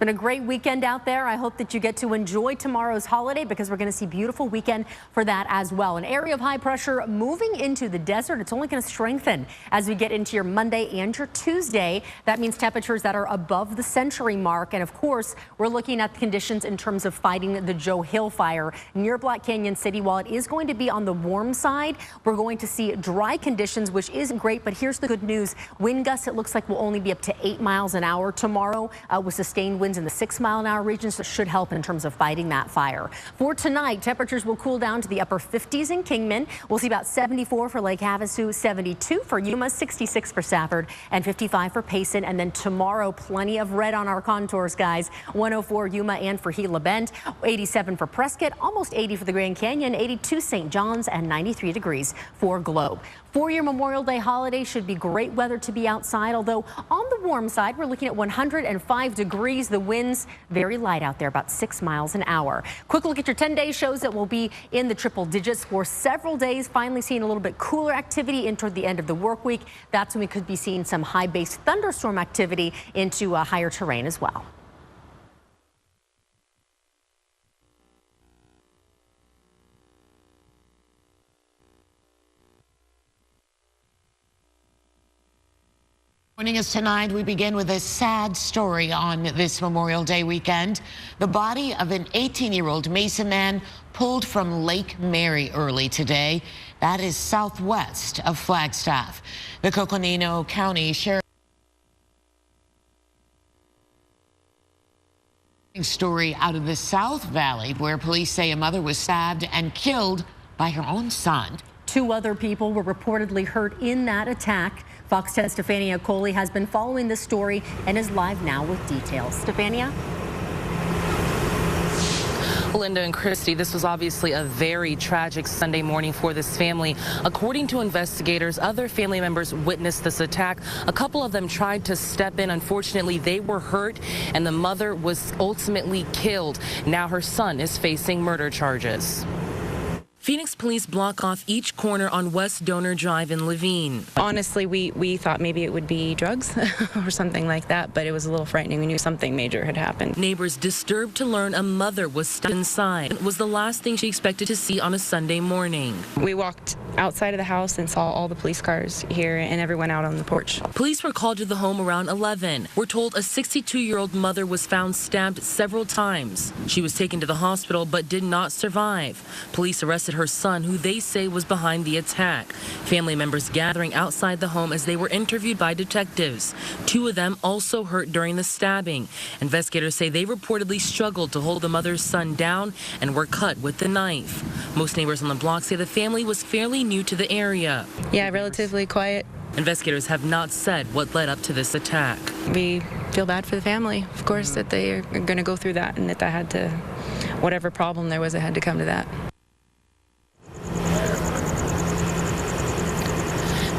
been a great weekend out there. I hope that you get to enjoy tomorrow's holiday because we're going to see a beautiful weekend for that as well. An area of high pressure moving into the desert. It's only going to strengthen as we get into your Monday and your Tuesday. That means temperatures that are above the century mark. And of course, we're looking at the conditions in terms of fighting the Joe Hill fire near Black Canyon City. While it is going to be on the warm side, we're going to see dry conditions, which isn't great. But here's the good news. Wind gusts, it looks like, will only be up to 8 miles an hour tomorrow with sustained winds in the 6-mile-an-hour region, so it should help in terms of fighting that fire. For tonight, temperatures will cool down to the upper 50s in Kingman. We'll see about 74 for Lake Havasu, 72 for Yuma, 66 for Safford, and 55 for Payson. And then tomorrow, plenty of red on our contours, guys. 104 Yuma and for Gila Bend, 87 for Prescott, almost 80 for the Grand Canyon, 82 St. John's, and 93 degrees for Globe. For your Memorial Day holiday, should be great weather to be outside, although on the warm side, we're looking at 105 degrees. The winds very light out there, about 6 miles an hour. Quick look at your 10-day shows that will be in the triple digits for several days. Finally seeing a little bit cooler activity in toward the end of the work week. That's when we could be seeing some high base thunderstorm activity into higher terrain as well. Joining us tonight, we begin with a sad story on this Memorial Day weekend. The body of an 18-year-old Mesa man pulled from Lake Mary early today. That is southwest of Flagstaff. The Coconino County Sheriff story out of the South Valley, where police say a mother was stabbed and killed by her own son. 2 other people were reportedly hurt in that attack. Fox 10's Stefania Coley has been following this story and is live now with details. Stefania? Linda and Christy, this was obviously a very tragic Sunday morning for this family. According to investigators, other family members witnessed this attack. A couple of them tried to step in. Unfortunately, they were hurt, and the mother was ultimately killed. Now her son is facing murder charges. Phoenix police block off each corner on West Donor Drive in Levine. Honestly, we thought maybe it would be drugs or something like that, but it was a little frightening. We knew something major had happened. Neighbors disturbed to learn a mother was stuck inside. It was the last thing she expected to see on a Sunday morning. We walked outside of the house and saw all the police cars here and everyone out on the porch. Police were called to the home around 11. We're told a 62-year-old mother was found stabbed several times. She was taken to the hospital but did not survive. Police arrested her son, who they say was behind the attack. Family members gathering outside the home as they were interviewed by detectives. 2 of them also hurt during the stabbing. Investigators say they reportedly struggled to hold the mother's son down and were cut with the knife. Most neighbors on the block say the family was fairly new to the area. Yeah, relatively quiet. Investigators have not said what led up to this attack. We feel bad for the family, of course, that they are going to go through that and that had to, whatever problem there was, it had to come to that.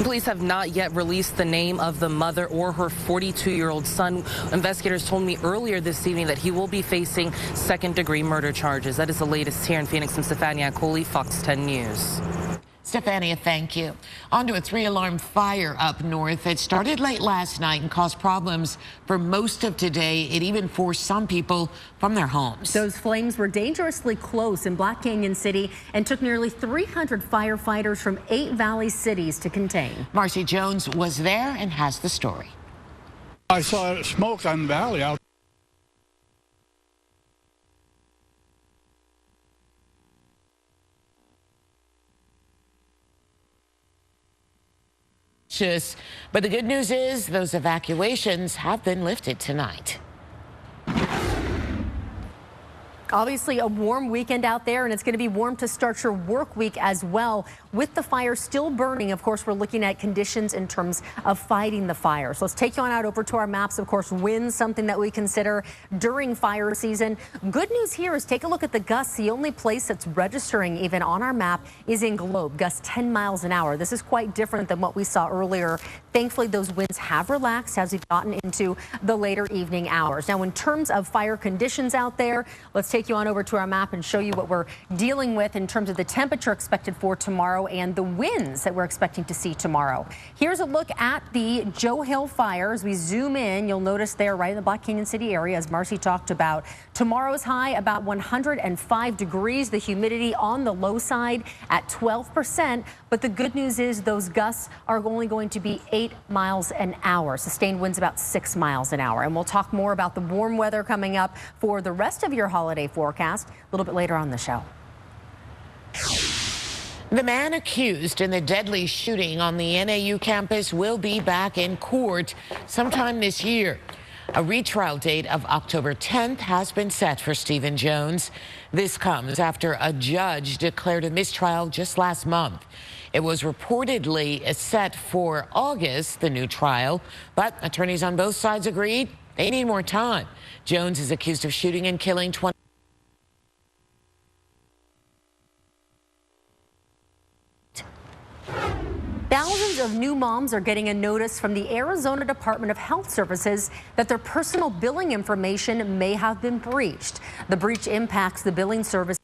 Police have not yet released the name of the mother or her 42-year-old son. Investigators told me earlier this evening that he will be facing second-degree murder charges. That is the latest here in Phoenix. And Stefania Coley, Fox 10 News. Stefania, thank you. On to a 3-alarm fire up north. It started late last night and caused problems for most of today. It even forced some people from their homes. Those flames were dangerously close in Black Canyon City and took nearly 300 firefighters from 8 valley cities to contain. Marcy Jones was there and has the story. I saw smoke on the valley out. But the good news is those evacuations have been lifted tonight. Obviously a warm weekend out there, and it's going to be warm to start your work week as well. With the fire still burning, of course, we're looking at conditions in terms of fighting the fire. So let's take you on out over to our maps. Of course, winds, something that we consider during fire season. Good news here is take a look at the gusts. The only place that's registering even on our map is in Globe. Gusts 10 miles an hour. This is quite different than what we saw earlier Thankfully, those winds have relaxed as we've gotten into the later evening hours. Now, in terms of fire conditions out there, let's take you on over to our map and show you what we're dealing with in terms of the temperature expected for tomorrow and the winds that we're expecting to see tomorrow. Here's a look at the Joe Hill fire. As we zoom in, you'll notice there right in the Black Canyon City area, as Marcy talked about, tomorrow's high about 105 degrees, the humidity on the low side at 12%. But the good news is those gusts are only going to be 8 miles an hour. Sustained winds about 6 miles an hour. And we'll talk more about the warm weather coming up for the rest of your holiday forecast a little bit later on the show. The man accused in the deadly shooting on the NAU campus will be back in court sometime this year. A retrial date of October 10th has been set for Stephen Jones. This comes after a judge declared a mistrial just last month. It was reportedly set for August, the new trial, but attorneys on both sides agreed they need more time. Jones is accused of shooting and killing 20. Thousands of new moms are getting a notice from the Arizona Department of Health Services that their personal billing information may have been breached. The breach impacts the billing service.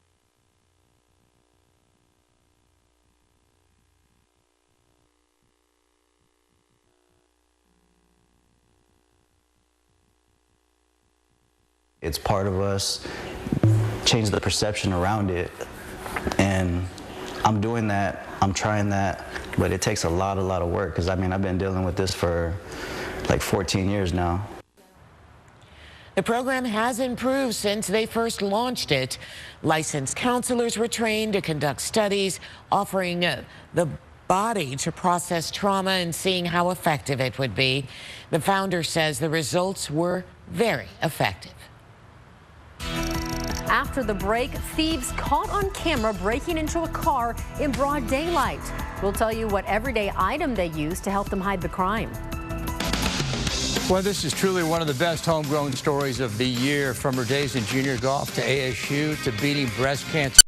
It's part of us, change the perception around it, and I'm doing that, I'm trying that, but it takes a lot of work, because I mean, I've been dealing with this for like 14 years now. The program has improved since they first launched it. Licensed counselors were trained to conduct studies, offering the body to process trauma and seeing how effective it would be. The founder says the results were very effective. After the break, thieves caught on camera breaking into a car in broad daylight. We'll tell you what everyday item they used to help them hide the crime. Well, this is truly one of the best homegrown stories of the year, from her days in junior golf to ASU to beating breast cancer.